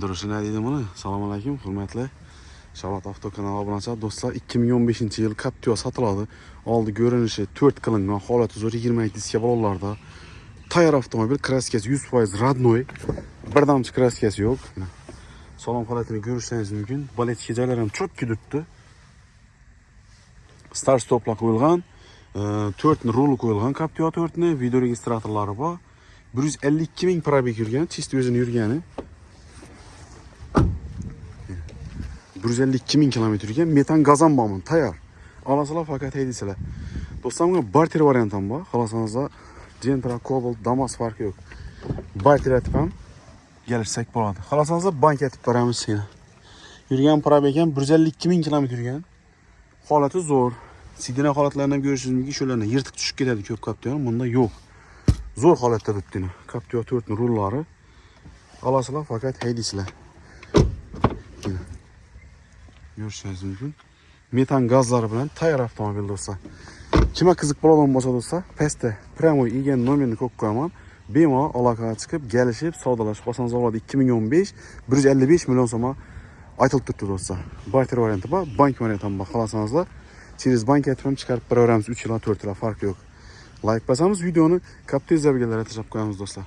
Duruşu ne dedim onu? Selamun aleyküm, hürmetli Şabat Avto kanalı obunachilar do'stlar, 2015-yil Captiva sotiladi. Oldi görünüşü 4 qilingan, holati zo'r 22 diska bolalarda. Tayyor avtomobil, kraskasi 100% radnoy. Birdamchi kraskasi yo'q. Salon holatini ko'rishingiz mumkin. Baletka joylari ham chotki tutdi. Start stoplar qo'yilgan. 4 rul qo'yilgan Captiva 4 ni, video registratorlari bor. 152 ming probeg yurgan, chist o'zini yurgani. 152 ming kilometr yurgan, metan gazan bormi, tayyor. Olasizlar faqat haydaysilar. Do'stlar, bunga barter variant ham bor. Xohlasangiz Gentra, Cobalt, Damas farqi yo'q. Barter etib ham kelishsak bo'ladi. Xohlasangiz bank etib beramiz sizga. Yurgan probeg ham 152 ming kilometr yurgan. Holati zo'r. Sidina holatlarini ham ko'rishingiz mumkin, shularni yirtiq tushib ketadi ko'p Captiva, bunda yo'q. Zo'r holatda turibdi. Captiva 4 ning rullari. Olasizlar faqat haydaysizlar. Görüşürüz mümkün. Metan gazları bilan tayyor avtomobil do'stlar. Kimga qiziq bo'ladigan bo'lsa do'stlar, pastda Pramoy egan nomerini qo'yib qo'yaman. Bemalol aloqaga chiqib, kelishib, savdolashib olsangiz bo'ladi. 2015 155 million so'm aytilib turibdi do'stlar. Barter varianti bor, bank varianti ham bor. Xohlasanizlar, через bank etib ham chiqarib beraveramiz. 3 yil, 4 yil farqi yo'q. Like bosamiz, videoni Captiva zabigalarga tashlab qo'yamiz do'stlar.